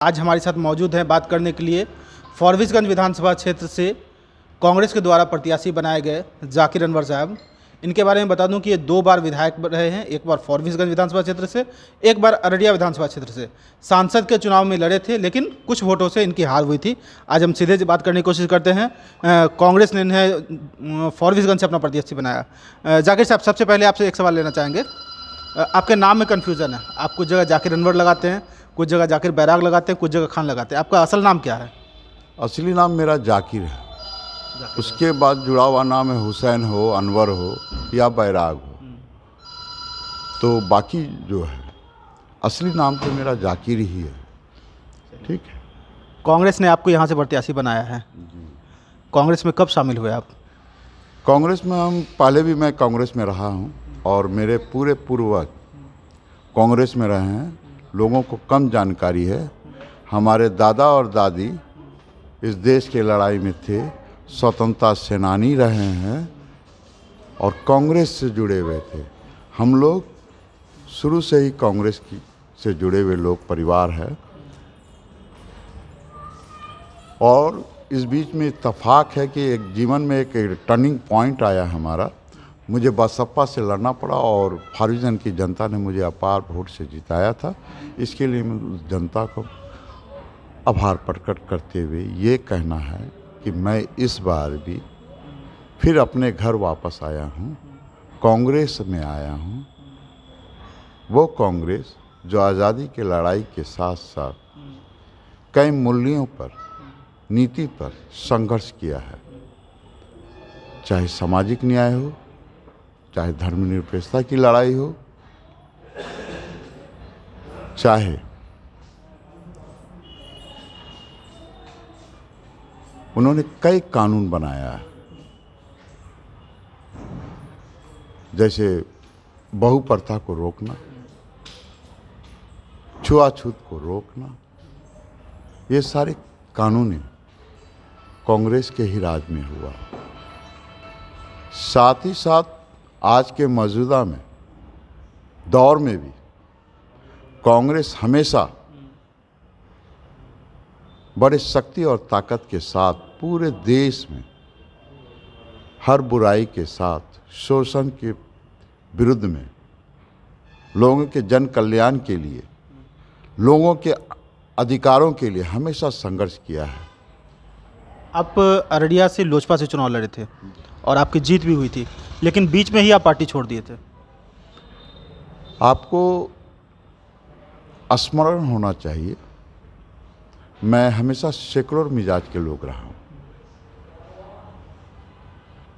आज हमारे साथ मौजूद हैं बात करने के लिए फॉरबिसगंज विधानसभा क्षेत्र से कांग्रेस के द्वारा प्रत्याशी बनाए गए जाकिर अनवर साहब। इनके बारे में बता दूं कि ये 2 बार विधायक रहे हैं, एक बार फॉरबिसगंज विधानसभा क्षेत्र से, एक बार अररिया विधानसभा क्षेत्र से। सांसद के चुनाव में लड़े थे लेकिन कुछ वोटों से इनकी हार हुई थी। आज हम सीधे बात करने की कोशिश करते हैं। कांग्रेस ने इन्हें फॉरबिसगंज से अपना प्रत्याशी बनाया। जाकिर साहब, सबसे पहले आपसे एक सवाल लेना चाहेंगे। आपके नाम में कन्फ्यूज़न है, आप कुछ जगह जाकिर अनवर लगाते हैं, कुछ जगह जाकिर बैराग लगाते हैं, कुछ जगह खान लगाते हैं। आपका असल नाम क्या है? असली नाम मेरा जाकिर है। उसके बाद जुड़ा हुआ नाम है हुसैन हो, अनवर हो या बैराग हो। तो बाकी जो है असली नाम तो मेरा जाकिर ही है। ठीक है। कांग्रेस ने आपको यहाँ से प्रत्याशी बनाया है। कांग्रेस में कब शामिल हुए आप? कांग्रेस में पहले भी मैं कांग्रेस में रहा हूँ और मेरे पूरे पूर्वज कांग्रेस में रहे हैं। लोगों को कम जानकारी है। हमारे दादा और दादी इस देश के लड़ाई में थे, स्वतंत्रता सेनानी रहे हैं और कांग्रेस से जुड़े हुए थे। हम लोग शुरू से ही कांग्रेस से जुड़े हुए लोग परिवार है। और इस बीच में इत्तेफाक है कि एक जीवन में एक टर्निंग पॉइंट आया हमारा। मुझे बसपा से लड़ना पड़ा और फॉरबिसगंज की जनता ने मुझे अपार वोट से जिताया था। इसके लिए मैं उस जनता को आभार प्रकट करते हुए ये कहना है कि मैं इस बार भी फिर अपने घर वापस आया हूँ, कांग्रेस में आया हूँ। वो कांग्रेस जो आज़ादी की लड़ाई के साथ साथ कई मूल्यों पर, नीति पर संघर्ष किया है। चाहे सामाजिक न्याय हो, चाहे धर्मनिरपेक्षता की लड़ाई हो, चाहे उन्होंने कई कानून बनाया है, जैसे बहुप्रथा को रोकना, छुआछूत को रोकना। ये सारे कानून कांग्रेस के ही राज में हुआ। साथ ही साथ आज के मौजूदा में दौर में भी कांग्रेस हमेशा बड़े शक्ति और ताकत के साथ पूरे देश में हर बुराई के साथ, शोषण के विरुद्ध में, लोगों के जन कल्याण के लिए, लोगों के अधिकारों के लिए हमेशा संघर्ष किया है। आप अररिया से लोजपा से चुनाव लड़े थे और आपकी जीत भी हुई थी, लेकिन बीच में ही आप पार्टी छोड़ दिए थे। आपको स्मरण होना चाहिए, मैं हमेशा सेकुलर मिजाज के लोग रहा हूँ।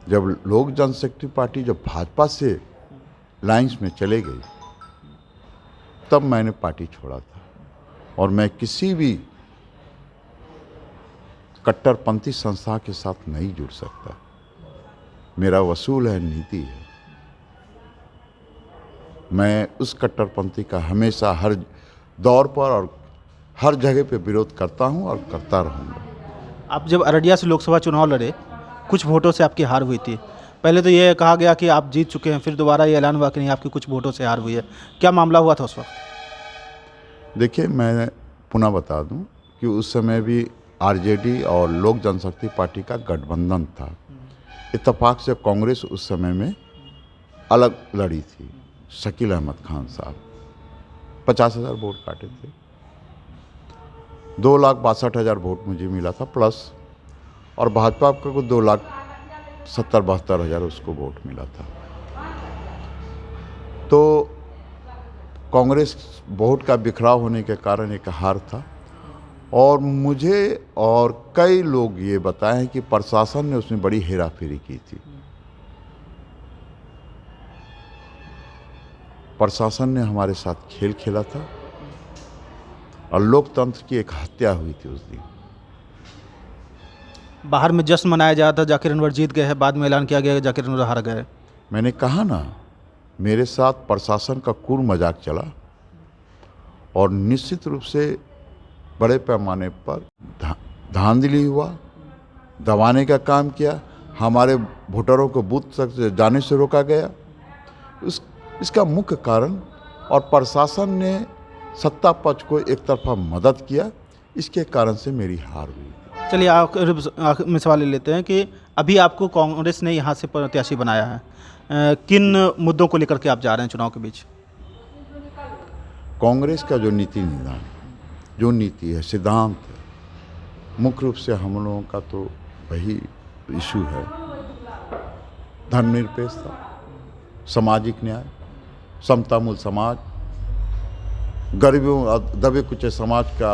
जब लोक जनशक्ति पार्टी जब भाजपा से लाइंस में चले गई, तब मैंने पार्टी छोड़ा था। और मैं किसी भी कट्टरपंथी संस्था के साथ नहीं जुड़ सकता। मेरा वसूल है, नीति है। मैं उस कट्टरपंथी का हमेशा हर दौर पर और हर जगह पे विरोध करता हूं और करता रहूंगा। आप जब अररिया से लोकसभा चुनाव लड़े, कुछ वोटों से आपकी हार हुई थी। पहले तो ये कहा गया कि आप जीत चुके हैं, फिर दोबारा ये ऐलान हुआ कि नहीं, आपकी कुछ वोटों से हार हुई है। क्या मामला हुआ था उस वक्त? देखिए, मैं पुनः बता दूं कि उस समय भी आरजेडी और लोक जनशक्ति पार्टी का गठबंधन था। इत्तेफाक से कांग्रेस उस समय में अलग लड़ी थी। शकील अहमद खान साहब 50,000 वोट काटे थे। 2,62,000 वोट मुझे मिला था प्लस, और भाजपा को 2,70,72,000 उसको वोट मिला था। तो कांग्रेस वोट का बिखराव होने के कारण एक हार था। और मुझे और कई लोग ये बताएं कि प्रशासन ने उसमें बड़ी हेराफेरी की थी। प्रशासन ने हमारे साथ खेल खेला था और लोकतंत्र की एक हत्या हुई थी उस दिन। बाहर में जश्न मनाया जा रहा था, जाकिर अनवर जीत गए हैं, बाद में ऐलान किया गया कि जाकिर अनवर हार गए। मैंने कहा ना, मेरे साथ प्रशासन का कूड़ मजाक चला और निश्चित रूप से बड़े पैमाने पर धांधली हुआ, दबाने का काम किया। हमारे वोटरों को बूथ तक जाने से रोका गया। इसका मुख्य कारण, और प्रशासन ने सत्ता पक्ष को एक तरफा मदद किया, इसके कारण से मेरी हार हुई। चलिए आखिर में सवाल ले लेते हैं कि अभी आपको कांग्रेस ने यहाँ से प्रत्याशी बनाया है, किन मुद्दों को लेकर के आप जा रहे हैं चुनाव के बीच? कांग्रेस का जो नीति निदान, जो नीति है, सिद्धांत है, मुख्य रूप से हम लोगों का तो वही इशू है, धर्मनिरपेक्षता, सामाजिक न्याय, समतामूल समाज, गरीबों दबे कुचे समाज का।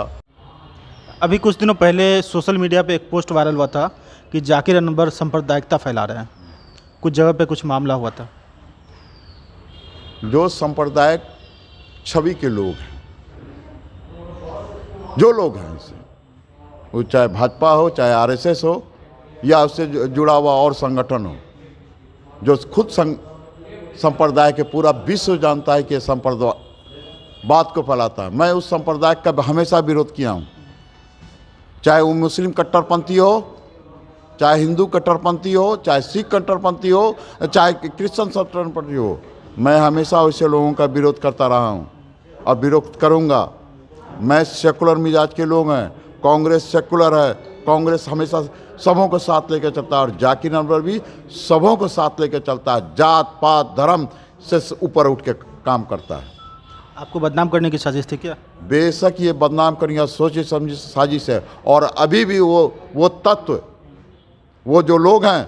अभी कुछ दिनों पहले सोशल मीडिया पे एक पोस्ट वायरल हुआ था कि जाकिर अनवर सांप्रदायिकता फैला रहे हैं, कुछ जगह पे कुछ मामला हुआ था। जो सांप्रदायिक छवि के लोग हैं, जो लोग हैं इसे, वो चाहे भाजपा हो, चाहे आरएसएस हो, या उससे जुड़ा हुआ और संगठन हो, जो खुद संप्रदाय के पूरा विश्व जानता है कि संप्रदाय बात को फैलाता है। मैं उस संप्रदाय का हमेशा विरोध किया हूँ, चाहे वो मुस्लिम कट्टरपंथी हो, चाहे हिंदू कट्टरपंथी हो, चाहे सिख कट्टरपंथी हो, चाहे क्रिश्चियन कट्टरपंथी हो। मैं हमेशा वैसे लोगों का विरोध करता रहा हूँ और विरोध करूँगा। मैं सेकुलर मिजाज के लोग हैं, कांग्रेस सेकुलर है, कांग्रेस हमेशा सबों को साथ लेकर चलता है, और जाकिर अनवर भी सबों को साथ लेकर चलता है, जात पात धर्म से ऊपर उठ के काम करता है। आपको बदनाम करने की साजिश थी क्या? बेशक ये बदनाम करने का सोची समझी साजिश है, और अभी भी वो तत्व, वो जो लोग हैं,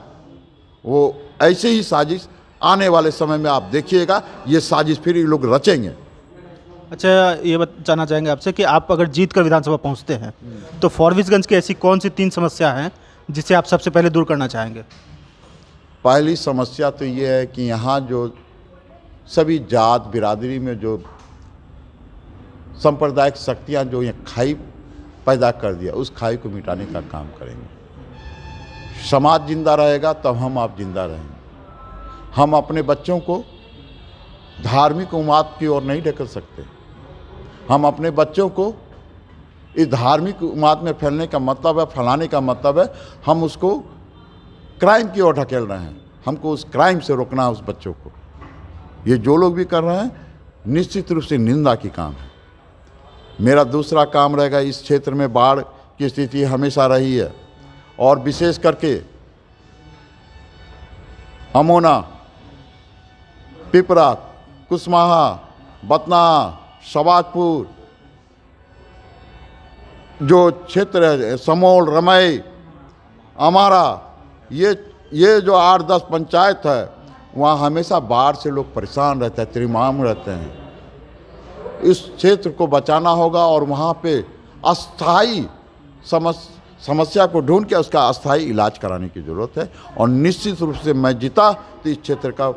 वो ऐसे ही साजिश आने वाले समय में आप देखिएगा, ये साजिश फिर ये लोग रचेंगे। अच्छा, ये बताना चाहेंगे आपसे कि आप अगर जीत कर विधानसभा पहुंचते हैं तो फॉरबिसगंज की ऐसी कौन सी 3 समस्या हैं जिसे आप सबसे पहले दूर करना चाहेंगे? पहली समस्या तो ये है कि यहाँ जो सभी जात बिरादरी में जो सांप्रदायिक शक्तियाँ जो ये खाई पैदा कर दिया, उस खाई को मिटाने का काम करेंगे। समाज जिंदा रहेगा तब हम आप जिंदा रहेंगे। हम अपने बच्चों को धार्मिक उन्माद की ओर नहीं ढकेल सकते। हम अपने बच्चों को इस धार्मिक उन्माद में फैलने का मतलब है, फैलाने का मतलब है, हम उसको क्राइम की ओर ढकेल रहे हैं। हमको उस क्राइम से रोकना है उस बच्चों को। ये जो लोग भी कर रहे हैं, निश्चित रूप से निंदा की काम है। मेरा दूसरा काम रहेगा, इस क्षेत्र में बाढ़ की स्थिति हमेशा रही है, और विशेष करके अमोना, पिपरा, कुसमाहा, बतना, शबाजपुर, जो क्षेत्र है, समोल, रमई, अमारा, ये जो 8-10 पंचायत है, वहाँ हमेशा बाढ़ से लोग परेशान रहते हैं, त्रिमाम रहते हैं। इस क्षेत्र को बचाना होगा, और वहाँ पे अस्थाई समस्या को ढूंढ के उसका अस्थाई इलाज कराने की ज़रूरत है। और निश्चित रूप से मैं जीता तो इस क्षेत्र का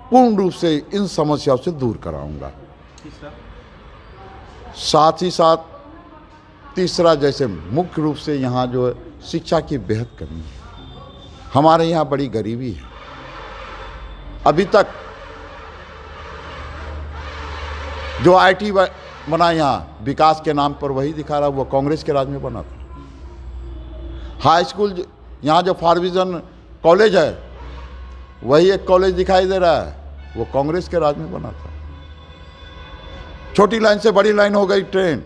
पूर्ण रूप से इन समस्याओं से दूर कराऊंगा। साथ ही साथ तीसरा, जैसे मुख्य रूप से यहाँ जो है शिक्षा की बेहद कमी है। हमारे यहाँ बड़ी गरीबी है। अभी तक जो आईटी बना यहाँ विकास के नाम पर, वही दिखा रहा, वो कांग्रेस के राज में बना था। हाई स्कूल यहाँ जो फॉरबिसगंज कॉलेज है, वही एक कॉलेज दिखाई दे रहा है, वो कांग्रेस के राज में बना था। छोटी लाइन से बड़ी लाइन हो गई ट्रेन,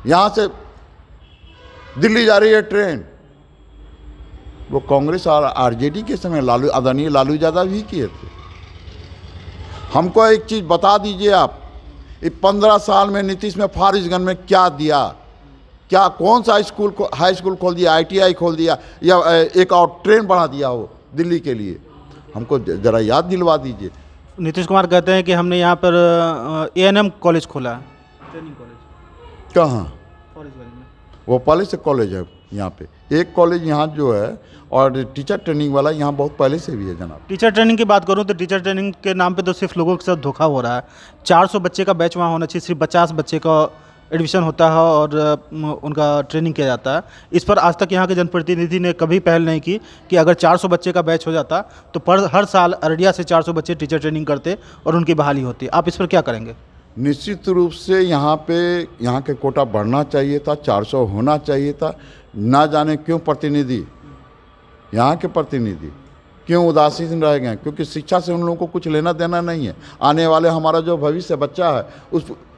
यहाँ से दिल्ली जा रही है ट्रेन, वो कांग्रेस और आरजेडी के समय आदरणीय लालू यादव भी किए थे। हमको एक चीज़ बता दीजिए आप, 15 साल में नीतीश में फॉरबिसगंज में क्या दिया? क्या कौन सा स्कूल को, हाई स्कूल खोल दिया, आईटीआई खोल दिया, या एक और ट्रेन बढ़ा दिया हो दिल्ली के लिए? हमको ज़रा याद दिलवा दीजिए। नीतीश कुमार कहते हैं कि हमने यहाँ पर एएनएम कॉलेज खोला है, ट्रेनिंग कॉलेज। कहाँ? फॉरबिसगंज में। वो पहले से कॉलेज है यहाँ पे, एक कॉलेज यहाँ जो है, और टीचर ट्रेनिंग वाला यहाँ बहुत पहले से भी है जनाब। टीचर ट्रेनिंग की बात करूँ तो टीचर ट्रेनिंग के नाम पे तो सिर्फ लोगों के साथ धोखा हो रहा है। 400 बच्चे का बैच वहाँ होना चाहिए, सिर्फ 50 बच्चे का एडमिशन होता है और उनका ट्रेनिंग किया जाता है। इस पर आज तक यहाँ के जनप्रतिनिधि ने कभी पहल नहीं की कि अगर 400 बच्चे का बैच हो जाता तो हर साल अररिया से 400 बच्चे टीचर ट्रेनिंग करते और उनकी बहाली होती। आप इस पर क्या करेंगे? निश्चित रूप से यहाँ के कोटा बढ़ना चाहिए था, 400 होना चाहिए था। ना जाने क्यों प्रतिनिधि, यहाँ के प्रतिनिधि क्यों उदासीन रह गए, क्योंकि शिक्षा से उन लोगों को कुछ लेना देना नहीं है। आने वाले हमारा जो भविष्य बच्चा है,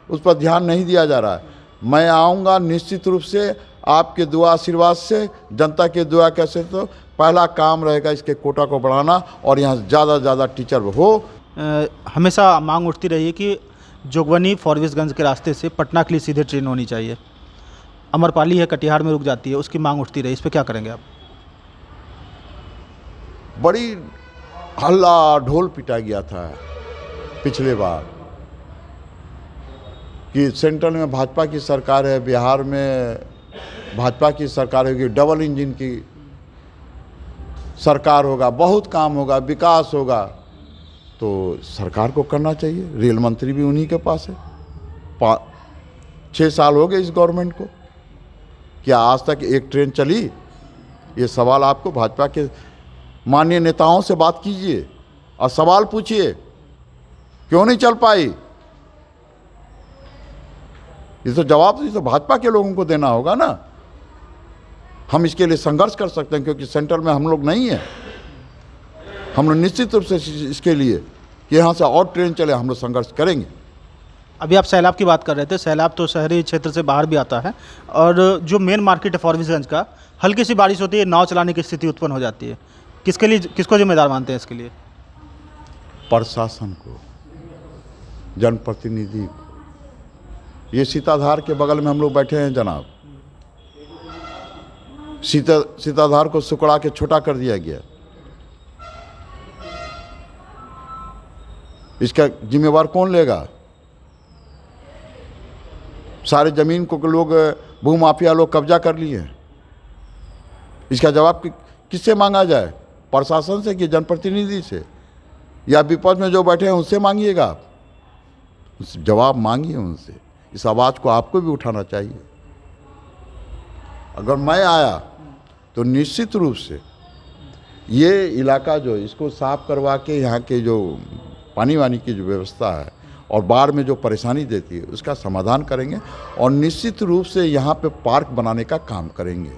उस पर ध्यान नहीं दिया जा रहा है। मैं आऊँगा निश्चित रूप से आपके दुआ आशीर्वाद से, जनता के दुआ कैसे, तो पहला काम रहेगा इसके कोटा को बढ़ाना और यहाँ ज़्यादा से ज़्यादा टीचर हो। हमेशा मांग उठती रही है कि जोगबनी फॉरबिसगंज के रास्ते से पटना के लिए सीधे ट्रेन होनी चाहिए। अमरपाली है, कटिहार में रुक जाती है, उसकी मांग उठती रही, इस पर क्या करेंगे आप? बड़ी हल्ला ढोल पिटा गया था पिछले बार कि सेंट्रल में भाजपा की सरकार है, बिहार में भाजपा की सरकार होगी, डबल इंजन की सरकार होगा, बहुत काम होगा, विकास होगा। तो सरकार को करना चाहिए, रेल मंत्री भी उन्हीं के पास है। 6 साल हो गए इस गवर्नमेंट को, क्या आज तक एक ट्रेन चली? ये सवाल आपको भाजपा के माननीय नेताओं से बात कीजिए और सवाल पूछिए क्यों नहीं चल पाई। ये तो जवाब तो भाजपा के लोगों को देना होगा ना। हम इसके लिए संघर्ष कर सकते हैं क्योंकि सेंट्रल में हम लोग नहीं हैं। हम लोग निश्चित रूप से इसके लिए कि यहाँ से और ट्रेन चले हम लोग संघर्ष करेंगे। अभी आप सैलाब की बात कर रहे थे। सैलाब तो शहरी क्षेत्र से बाहर भी आता है और जो मेन मार्केट है फॉरबिसगंज का, हल्की सी बारिश होती है, नाव चलाने की स्थिति उत्पन्न हो जाती है। किसके लिए, किसको जिम्मेदार मानते हैं इसके लिए? प्रशासन को, जनप्रतिनिधि को। ये सीताधार के बगल में हम लोग बैठे हैं जनाब। सीताधार को सुकड़ा के छोटा कर दिया गया। इसका जिम्मेवार कौन लेगा? सारे जमीन को लोग, भूमाफिया लोग कब्जा कर लिए हैं। इसका जवाब किससे मांगा जाए? प्रशासन से कि जनप्रतिनिधि से, या विपक्ष में जो बैठे हैं उससे मांगिएगा आप? जवाब मांगिए उनसे। इस आवाज़ को आपको भी उठाना चाहिए। अगर मैं आया तो निश्चित रूप से ये इलाका जो इसको साफ करवा के यहाँ के जो पानी वानी की जो व्यवस्था है और बाढ़ में जो परेशानी देती है उसका समाधान करेंगे और निश्चित रूप से यहाँ पे पार्क बनाने का काम करेंगे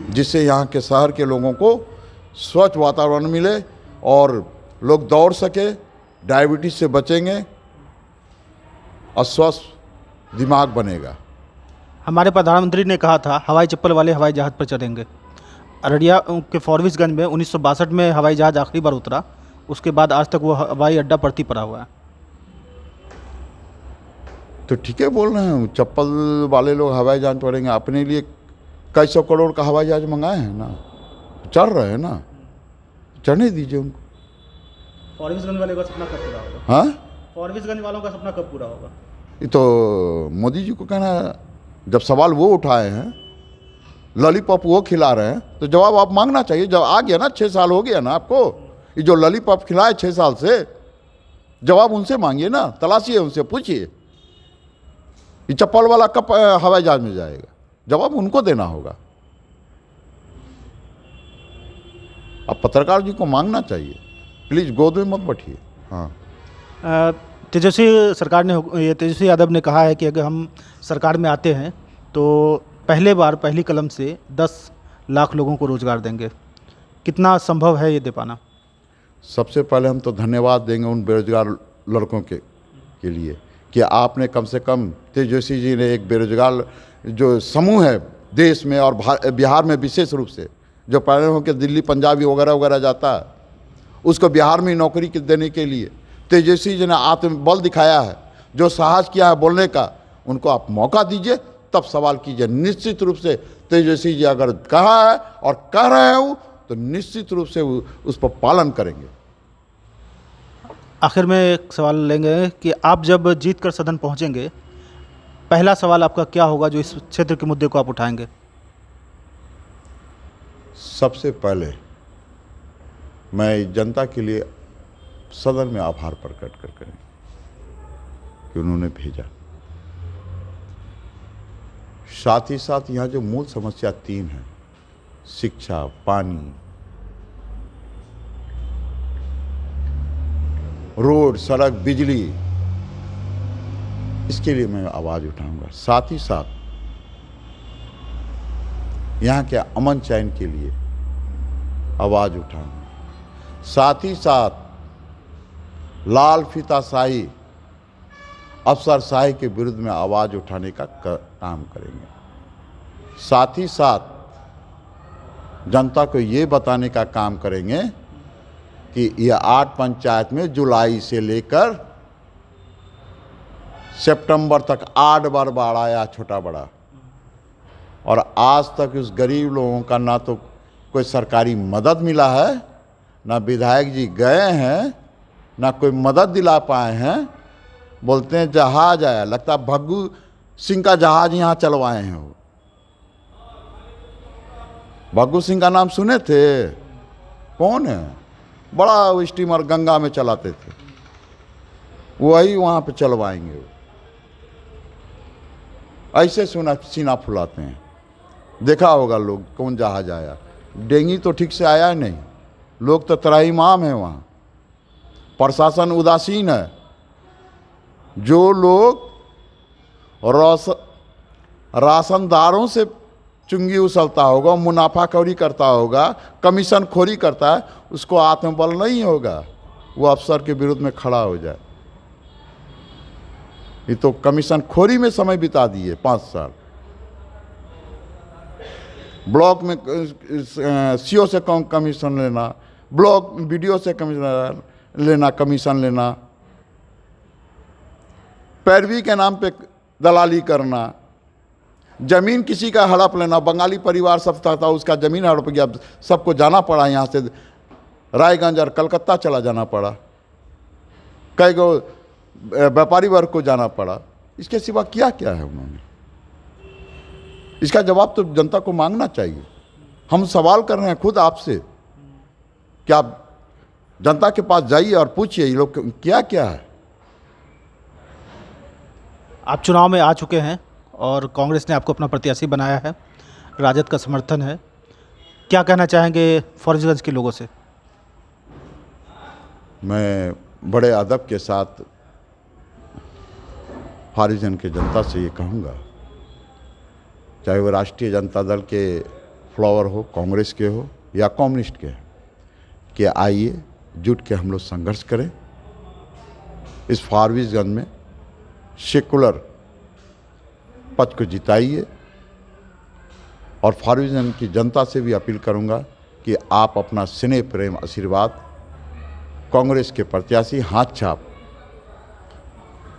जिससे यहाँ के शहर के लोगों को स्वच्छ वातावरण मिले और लोग दौड़ सके, डायबिटीज से बचेंगे और स्वस्थ दिमाग बनेगा। हमारे प्रधानमंत्री ने कहा था हवाई चप्पल वाले हवाई जहाज़ पर चढ़ेंगे। अररिया के फॉरबिसगंज में 1962 में हवाई जहाज़ आखिरी बार उतरा, उसके बाद आज तक वो हवाई अड्डा पड़ती पड़ा हुआ है। तो ठीक है बोल रहे हैं, चप्पल वाले लोग हवाई जहाज पड़ेंगे। अपने लिए कई सौ करोड़ का हवाई जहाज मंगाए हैं ना, चढ़ रहे हैं ना, चढ़ने दीजिए उनको। फॉरबिसगंज वाले का सपना कब पूरा होगा? हाँ, फॉरबिसगंज वालों का सपना कब पूरा होगा? ये तो मोदी जी को कहना है। जब सवाल वो उठाए हैं, लॉलीपॉप वो खिला रहे हैं, तो जवाब आप मांगना चाहिए। जब आ गया ना, 6 साल हो गया ना आपको, ये जो लॉलीपॉप खिलाए 6 साल से, जवाब उनसे मांगिए ना, तलाशिए उनसे, पूछिए ये चप्पल वाला कब हवाई जहाज में जाएगा? जवाब उनको देना होगा। अब पत्रकार जी को मांगना चाहिए, प्लीज़ गोद में मत बैठिए। हाँ, तेजस्वी सरकार ने, ये तेजस्वी यादव ने कहा है कि अगर हम सरकार में आते हैं तो पहले बार पहली कलम से 10 लाख लोगों को रोज़गार देंगे। कितना संभव है ये दे पाना? सबसे पहले हम तो धन्यवाद देंगे उन बेरोजगार लड़कों के लिए कि आपने कम से कम, तेजस्वी जी ने एक बेरोजगार जो समूह है देश में और बिहार में विशेष रूप से, जो पढ़े होकर दिल्ली पंजाबी वगैरह वगैरह जाता है, उसको बिहार में नौकरी देने के लिए तेजस्वी जी ने आत्मबल दिखाया है, जो साहस किया है बोलने का। उनको आप मौका दीजिए, तब सवाल कीजिए। निश्चित रूप से तेजस्वी जी अगर कहा है और कह रहे हैं वो, तो निश्चित रूप से उस पर पालन करेंगे। आखिर में एक सवाल लेंगे कि आप जब जीत कर सदन पहुंचेंगे, पहला सवाल आपका क्या होगा जो इस क्षेत्र के मुद्दे को आप उठाएंगे? सबसे पहले मैं जनता के लिए सदन में आभार प्रकट करें कि उन्होंने भेजा। साथ ही साथ यहाँ जो मूल समस्या 3 है, शिक्षा, पानी, रोड, सड़क, बिजली, इसके लिए मैं आवाज़ उठाऊंगा। साथ ही साथ यहाँ के अमन चैन के लिए आवाज़ उठाऊंगा। साथ ही साथ लाल फीताशाही अफसरशाही के विरुद्ध में आवाज़ उठाने का काम करेंगे। साथ ही साथ जनता को ये बताने का काम करेंगे कि यह 8 पंचायत में जुलाई से लेकर सितंबर तक 8 बार बाढ़ आया, छोटा बड़ा, और आज तक उस गरीब लोगों का ना तो कोई सरकारी मदद मिला है, ना विधायक जी गए हैं, ना कोई मदद दिला पाए हैं। बोलते हैं जहाज आया, लगता है भग्गू सिंह का जहाज यहाँ चलवाए हैं। वो भग्गू सिंह का नाम सुने थे? कौन है? बड़ा स्टीमर गंगा में चलाते थे, वही वहाँ पे चलवाएंगे। वो ऐसे सीना फुलाते हैं। देखा होगा लोग कौन जहाज आया। डेंगी तो ठीक से आया नहीं, लोग तो त्राहिमाम है वहाँ, प्रशासन उदासीन है। जो लोग राशनदारों से चुंगी उछलता होगा, मुनाफाखोरी करता होगा, कमीशन खोरी करता है, उसको आत्मबल नहीं होगा वो अफसर के विरुद्ध में खड़ा हो जाए। ये तो कमीशन खोरी में समय बिता दिए 5 साल। ब्लॉक में सीओ से कम कमीशन लेना, ब्लॉक वीडियो से कमीशन लेना, कमीशन लेना, पैरवी के नाम पे दलाली करना, जमीन किसी का हड़प लेना। बंगाली परिवार सब था, उसका जमीन हड़प गया, सबको जाना पड़ा यहाँ से, रायगंज और कलकत्ता चला जाना पड़ा, कई गो व्यापारी वर्ग को जाना पड़ा। इसके सिवा क्या क्या है उन्होंने? इसका जवाब तो जनता को मांगना चाहिए। हम सवाल कर रहे हैं खुद आपसे कि आप जनता के पास जाइए और पूछिए ये लोग क्या क्या है। आप चुनाव में आ चुके हैं और कांग्रेस ने आपको अपना प्रत्याशी बनाया है, राजद का समर्थन है, क्या कहना चाहेंगे फॉरबिसगंज के लोगों से? मैं बड़े अदब के साथ फॉरबिसगंज के जनता से ये कहूँगा, चाहे वो राष्ट्रीय जनता दल के फ्लावर हो, कांग्रेस के हो या कम्युनिस्ट के, कि आइए जुट के हम लोग संघर्ष करें। इस फॉरबिसगंज में सेकुलर पक्ष को जिताइए। और फॉरबिसगंज की जनता से भी अपील करूंगा कि आप अपना स्नेह प्रेम आशीर्वाद कांग्रेस के प्रत्याशी हाथ छाप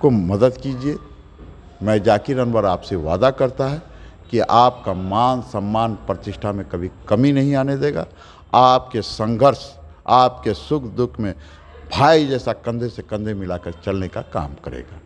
को मदद कीजिए। मैं जाकिर अनवर आपसे वादा करता है कि आपका मान सम्मान प्रतिष्ठा में कभी कमी नहीं आने देगा। आपके संघर्ष, आपके सुख दुख में भाई जैसा कंधे से कंधे मिलाकर चलने का काम करेगा।